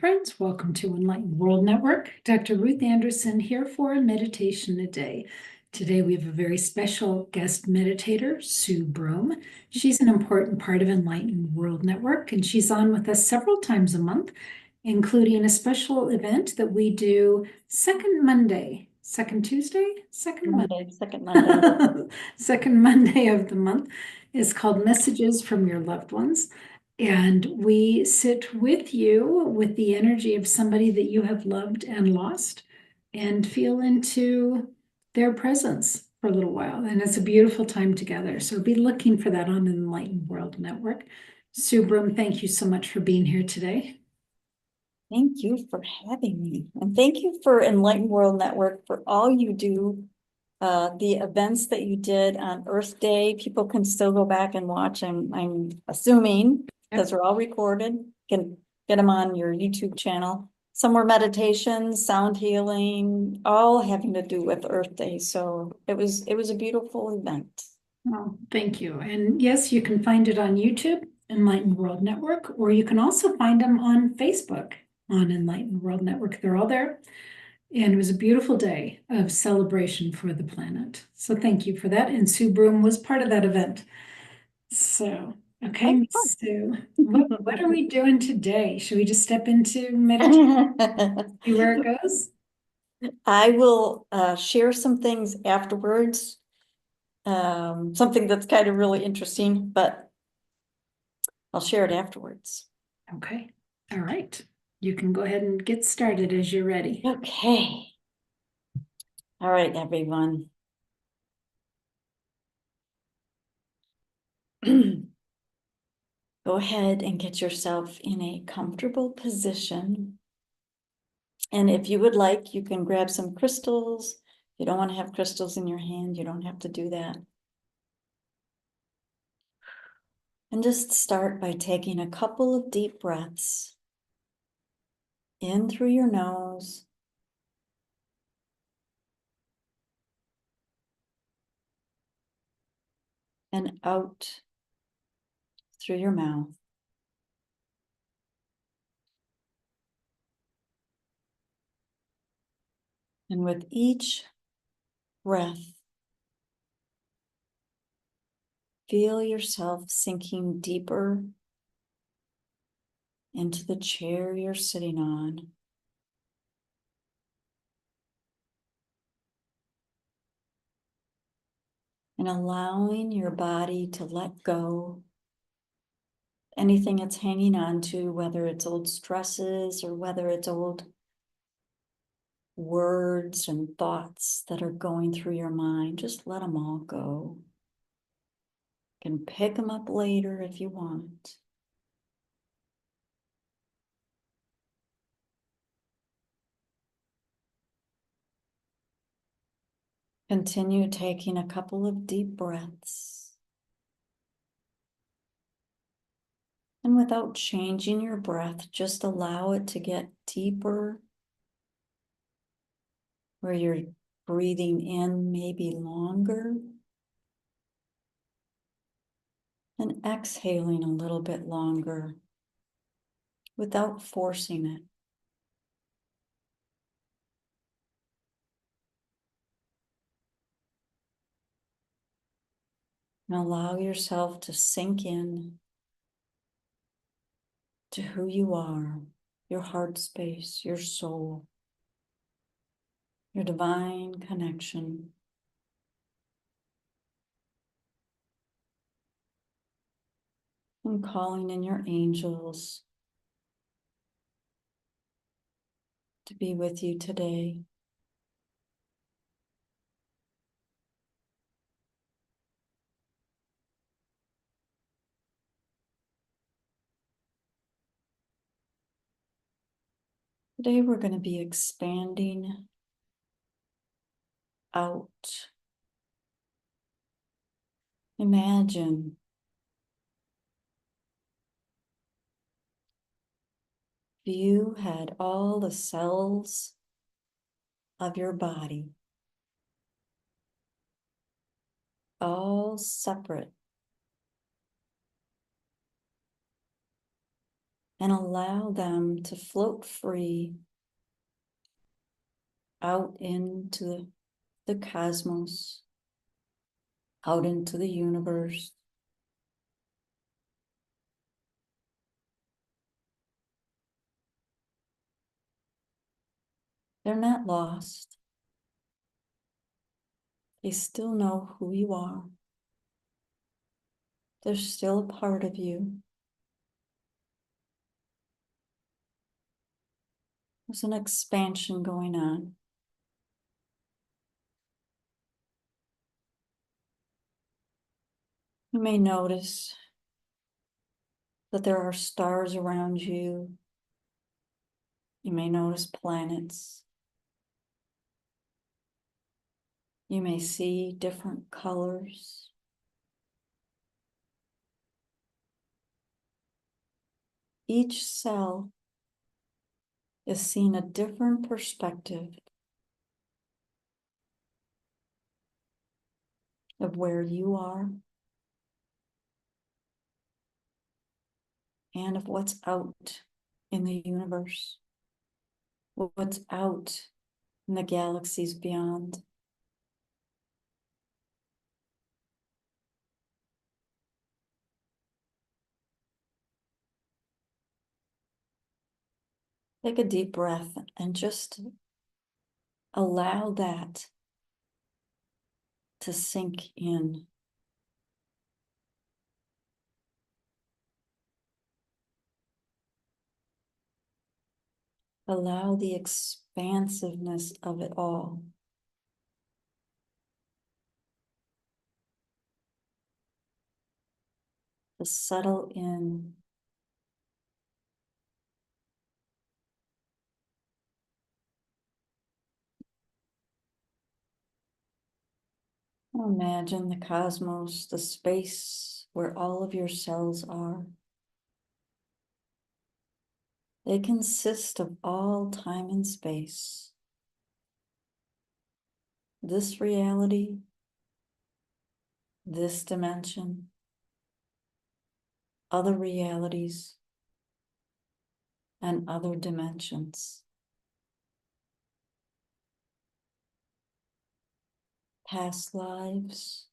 friends. Welcome to Enlightened World Network. Dr. Ruth Anderson here for a meditation today. Today we have a very special guest meditator, Sue Broome. She's an important part of Enlightened World Network, and she's on with us several times a month, including a special event that we do second Monday, second Tuesday, second Monday. Second Monday. Second Monday of the month is called Messages from Your Loved Ones. And we sit with you with the energy of somebody that you have loved and lost and feel into their presence for a little while. And it's a beautiful time together. So be looking for that on Enlightened World Network. Sue Broome, thank you so much for being here today. Thank you for having me. And thank you for Enlightened World Network for all you do. The events that you did on Earth Day, people can still go back and watch. I'm assuming, because they're all recorded, can get them on your YouTube channel. Some were meditations, sound healing, all having to do with Earth Day. So it was a beautiful event. Oh, thank you. And yes, you can find it on YouTube, Enlightened World Network, or you can also find them on Facebook on Enlightened World Network. They're all there. And it was a beautiful day of celebration for the planet. So thank you for that. And Sue Broome was part of that event. So, okay, Miss Sue, what are we doing today? Should we just step into meditation, see where it goes? I will share some things afterwards. Something that's kind of really interesting, but I'll share it afterwards. Okay, all right. You can go ahead and get started as you're ready. Okay. All right, everyone. Go ahead and get yourself in a comfortable position. And if you would like, you can grab some crystals. If you don't want to have crystals in your hand, you don't have to do that. And just start by taking a couple of deep breaths in through your nose and out through your mouth. And with each breath, feel yourself sinking deeper into the chair you're sitting on. And allowing your body to let go anything it's hanging on to, whether it's old stresses or whether it's old words and thoughts that are going through your mind. Just let them all go. You can pick them up later if you want. Continue taking a couple of deep breaths. And without changing your breath, just allow it to get deeper, where you're breathing in maybe longer, and exhaling a little bit longer without forcing it. And allow yourself to sink in to who you are, your heart space, your soul, your divine connection. And calling in your angels to be with you today. Today we're going to be expanding out. Imagine if you had all the cells of your body all separate and allow them to float free out into the cosmos, out into the universe. They're not lost. They still know who you are. They're still a part of you. There's an expansion going on. You may notice that there are stars around you. You may notice planets. You may see different colors. Each cell is seeing a different perspective of where you are and of what's out in the universe, what's out in the galaxies beyond. Take a deep breath and just allow that to sink in. Allow the expansiveness of it all to settle in. Imagine the cosmos, the space where all of your cells are. They consist of all time and space. This reality, this dimension, other realities, and other dimensions. Past lives,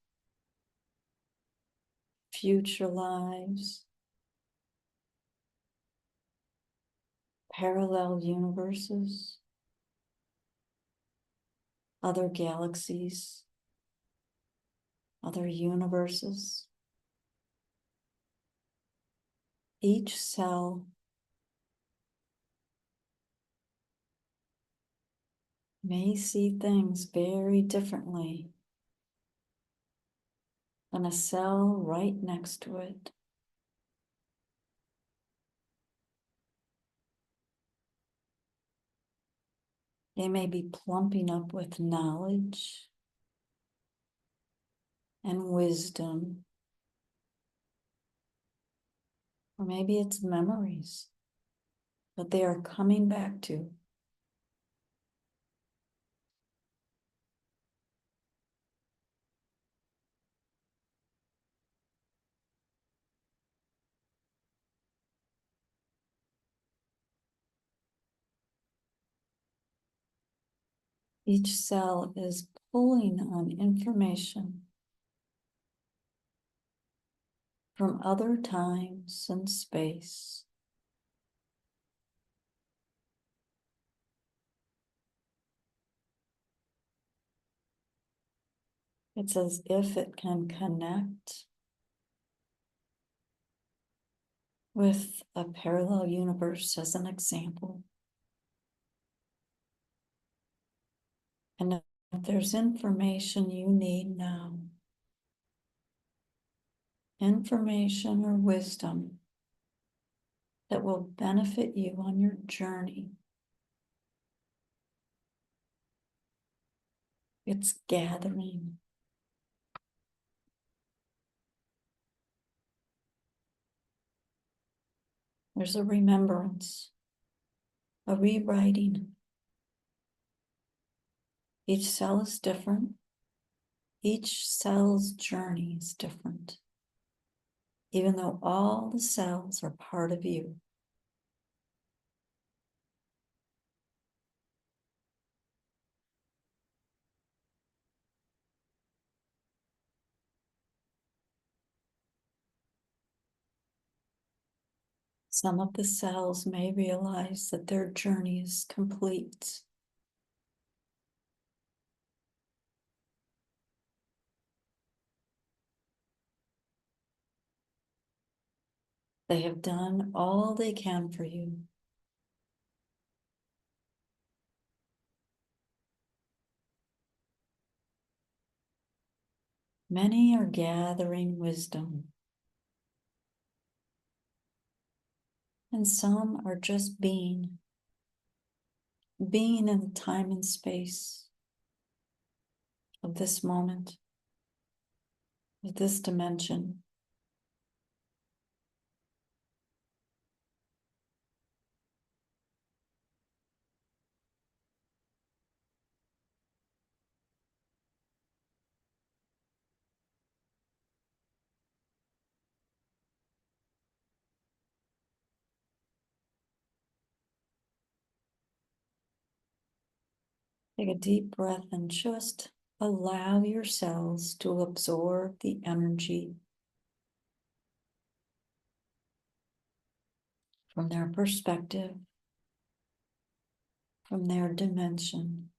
future lives, parallel universes, other galaxies, other universes. Each cell may see things very differently than a cell right next to it. They may be plumping up with knowledge and wisdom, or maybe it's memories that they are coming back to. Each cell is pulling on information from other times and space. It's as if it can connect with a parallel universe, as an example. And if there's information you need now, information or wisdom that will benefit you on your journey, it's gathering. There's a remembrance, a rewriting. Each cell is different. Each cell's journey is different, even though all the cells are part of you. Some of the cells may realize that their journey is complete. They have done all they can for you. Many are gathering wisdom, and some are just being in the time and space of this moment, of this dimension. Take a deep breath and just allow your cells to absorb the energy from their perspective, from their dimension,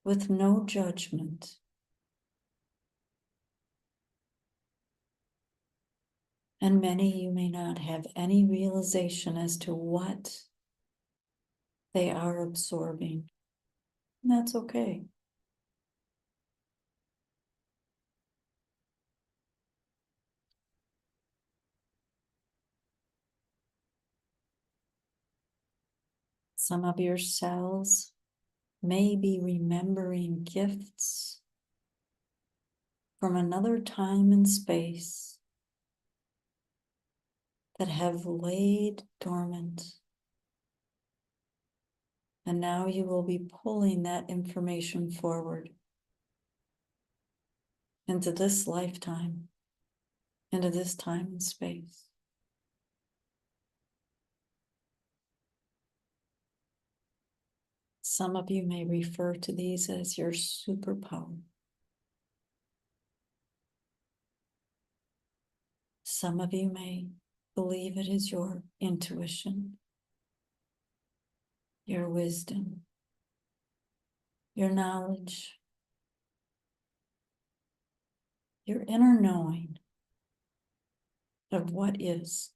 with no judgment. And many, you may not have any realization as to what they are absorbing. And that's okay. Some of your cells may be remembering gifts from another time and space that have laid dormant. And now you will be pulling that information forward into this lifetime, into this time and space. Some of you may refer to these as your superpower. Some of you may believe it is your intuition, your wisdom, your knowledge, your inner knowing of what is.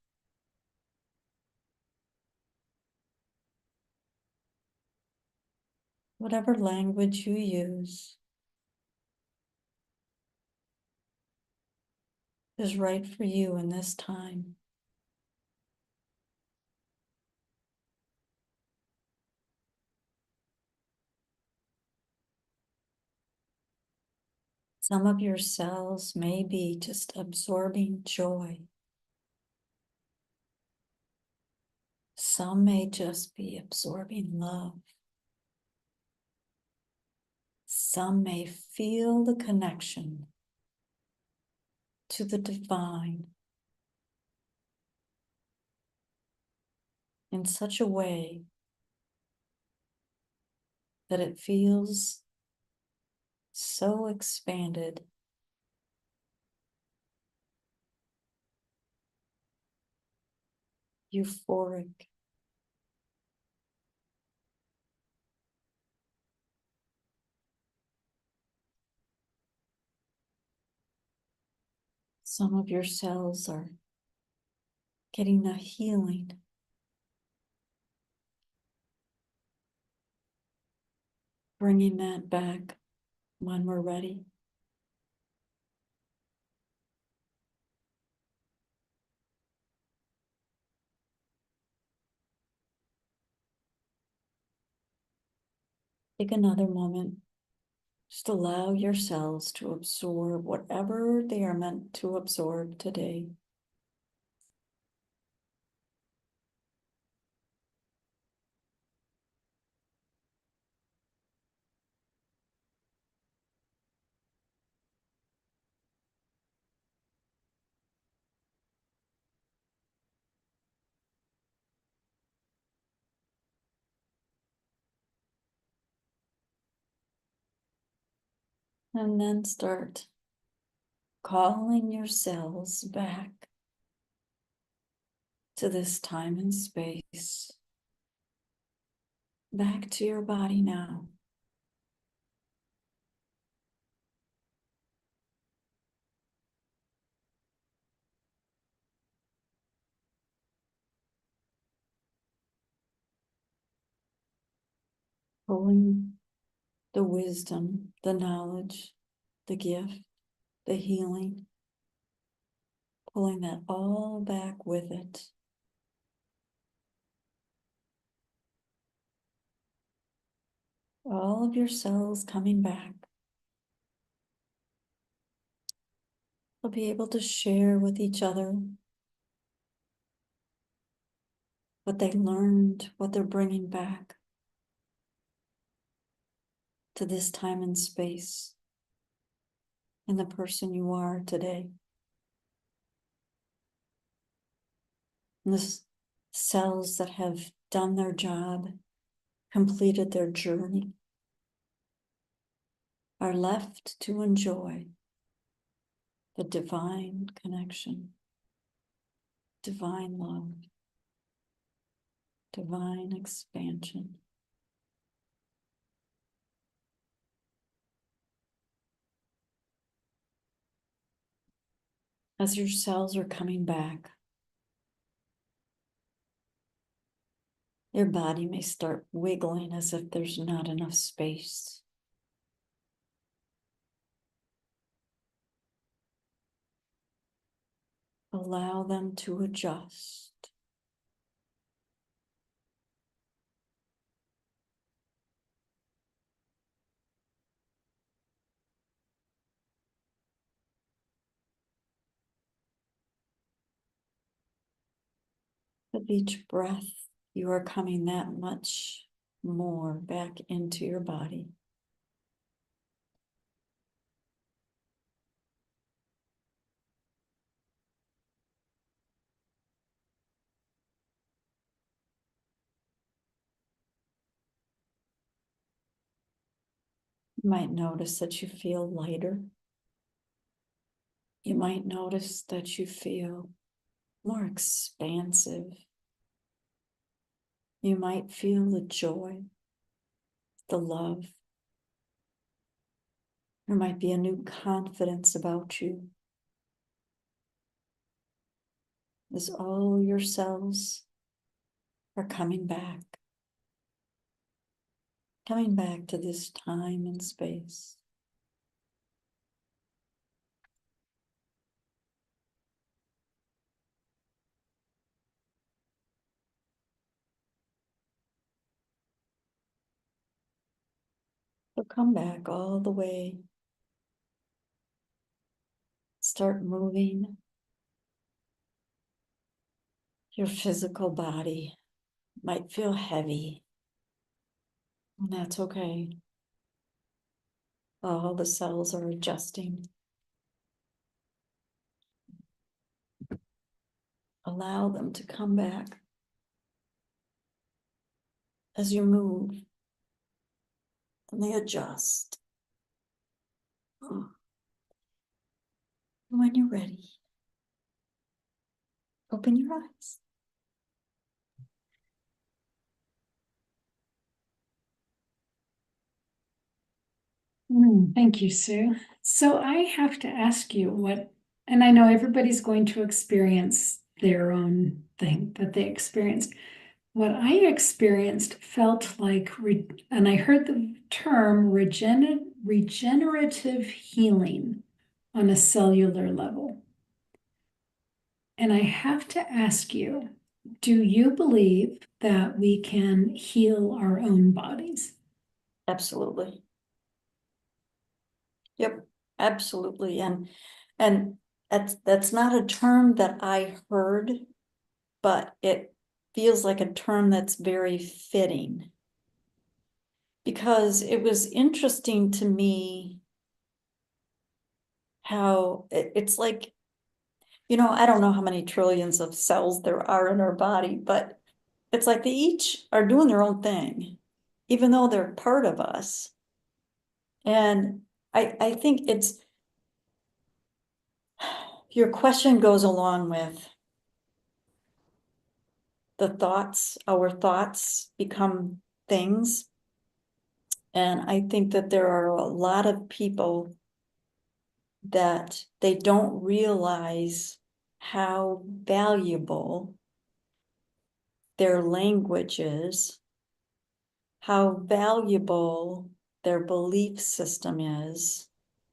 Whatever language you use is right for you in this time. Some of your cells may be just absorbing joy. Some may just be absorbing love. Some may feel the connection to the divine in such a way that it feels so expanded, euphoric. Some of your cells are getting a healing. Bringing that back when we're ready. Take another moment. Just allow your cells to absorb whatever they are meant to absorb today. And then start calling your cells back to this time and space. Back to your body now. Pulling the wisdom, the knowledge, the gift, the healing, pulling that all back with it. All of your cells coming back. They'll be able to share with each other what they learned, what they're bringing back to this time and space and the person you are today. And the cells that have done their job, completed their journey, are left to enjoy the divine connection, divine love, divine expansion. As your cells are coming back, your body may start wiggling as if there's not enough space. Allow them to adjust. With each breath, you are coming that much more back into your body. You might notice that you feel lighter. You might notice that you feel more expansive. You might feel the joy, the love. There might be a new confidence about you as all your cells are coming back to this time and space. So come back all the way. Start moving your physical body. Might feel heavy, and that's okay. All the cells are adjusting. Allow them to come back as you move, and they adjust. And when you're ready, open your eyes. Thank you, Sue. So I have to ask you what, and I know everybody's going to experience their own thing that they experienced. What I experienced felt like, and I heard the term regenerative healing on a cellular level. And I have to ask you, do you believe that we can heal our own bodies? Absolutely. Yep, absolutely. And that's not a term that I heard, but it feels like a term that's very fitting. Because it was interesting to me how it's like, I don't know how many trillions of cells there are in our body, but it's like they each are doing their own thing, even though they're part of us. And I think your question goes along with our thoughts become things. And I think that there are a lot of people that they don't realize how valuable their language is, how valuable their belief system is,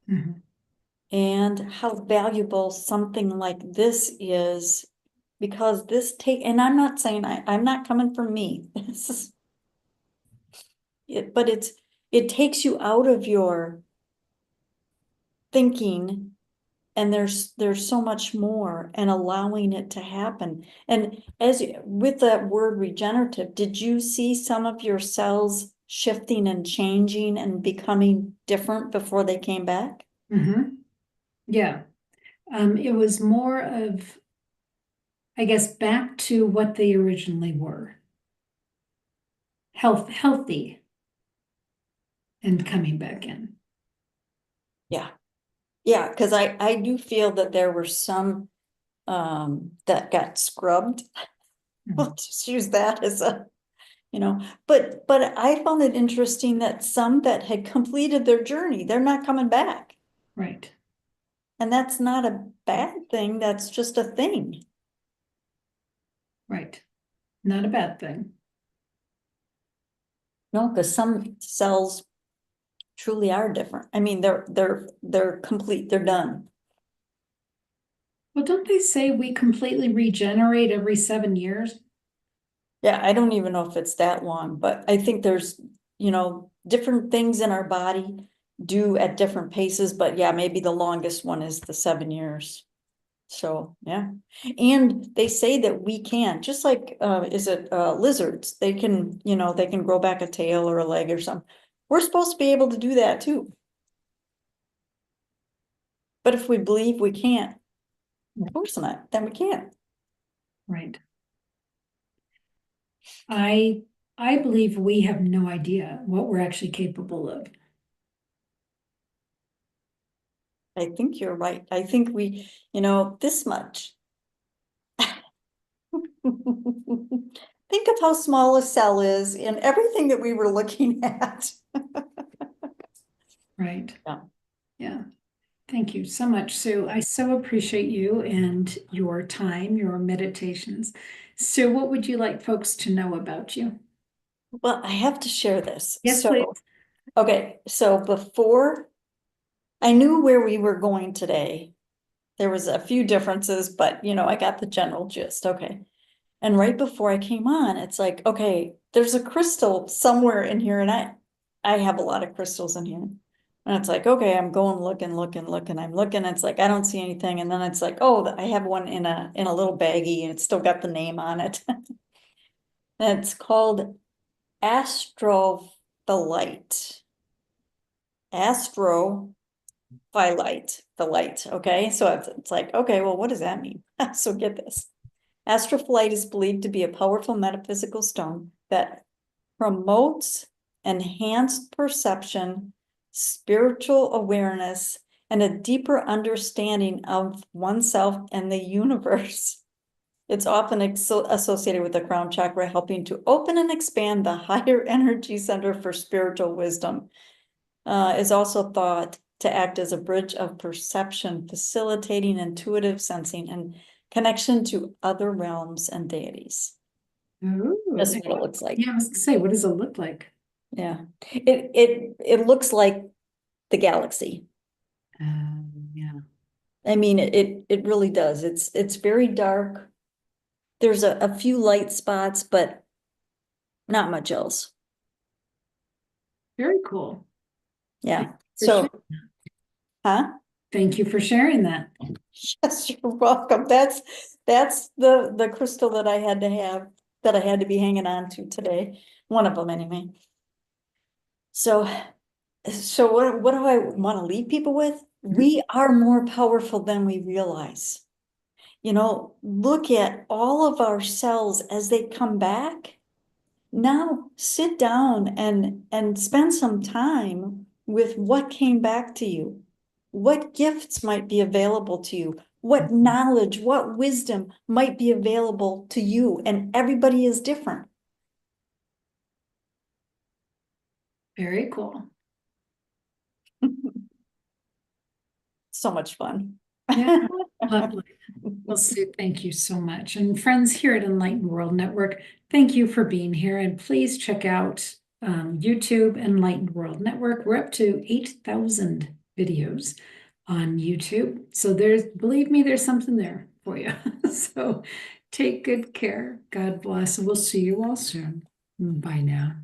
Mhm. and how valuable something like this is, because and I'm not saying I'm not coming from me. This is it, but it takes you out of your thinking, and there's so much more, and allowing it to happen. And with that word regenerative, did you see some of your cells shifting and changing and becoming different before they came back? Mhm. Yeah. It was more of, I guess, back to what they originally were. Healthy and coming back in. Yeah. Yeah, because I do feel that there were some that got scrubbed. We'll Mhm. just use that as a, but I found it interesting that some that had completed their journey, they're not coming back. Right, And that's not a bad thing, that's just a thing. right. Not a bad thing. No, because some cells truly are different. I mean, they're complete, they're done. Well, don't they say we completely regenerate every 7 years? Yeah, I don't even know if it's that long, but I think there's, different things in our body do at different paces, but yeah, maybe the longest one is the 7 years. So, yeah. And they say that we can, just like, is it, lizards, they can grow back a tail or a leg or something. We're supposed to be able to do that too. But if we believe we can't, of course not, then we can't. Right. I I believe we have no idea what we're actually capable of. I think you're right. I think we, this much. Think of how small a cell is in everything that we were looking at. Right. Yeah. Yeah. Thank you so much, Sue. I so appreciate you and your time, your meditations. Sue, what would you like folks to know about you? Well, I have to share this. Yes, please. So, okay, so before I knew where we were going today, there was a few differences, but I got the general gist. Okay. And right before I came on, it's like, okay, there's a crystal somewhere in here, and I have a lot of crystals in here. And it's like, okay, I'm going looking, I'm looking, it's like I don't see anything. And then it's like, oh, I have one in a little baggie, and it's still got the name on it. And it's called astrophyllite. Astrophyllite, the light. Okay, so it's like, okay, well, what does that mean? So get this. Astrophyllite is believed to be a powerful metaphysical stone that promotes enhanced perception, spiritual awareness, and a deeper understanding of oneself and the universe. It's often associated with the crown chakra, helping to open and expand the higher energy center for spiritual wisdom. Is also thought to act as a bridge of perception, facilitating intuitive sensing and connection to other realms and deities. Ooh, That's what it looks like. yeah, I was gonna say, what does it look like? Yeah, it looks like the galaxy. Yeah. I mean, it really does. It's very dark. There's a few light spots, but not much else. Very cool. Yeah. For sure. So, huh? Thank you for sharing that. Yes, you're welcome. That's the crystal that I had to have, that I had to be hanging on to today. One of them anyway. So, what do I want to leave people with? We are more powerful than we realize. Look at all of our cells as they come back. Now sit down and spend some time with what came back to you. What gifts might be available to you? what knowledge, what wisdom might be available to you, and everybody is different. Very cool. So much fun. Yeah, lovely. Well, Sue, thank you so much. And friends here at Enlightened World Network, thank you for being here. And please check out YouTube, Enlightened World Network. We're up to 8,000 videos on YouTube. So believe me, there's something there for you. So take good care. God bless. We'll see you all soon. Bye now.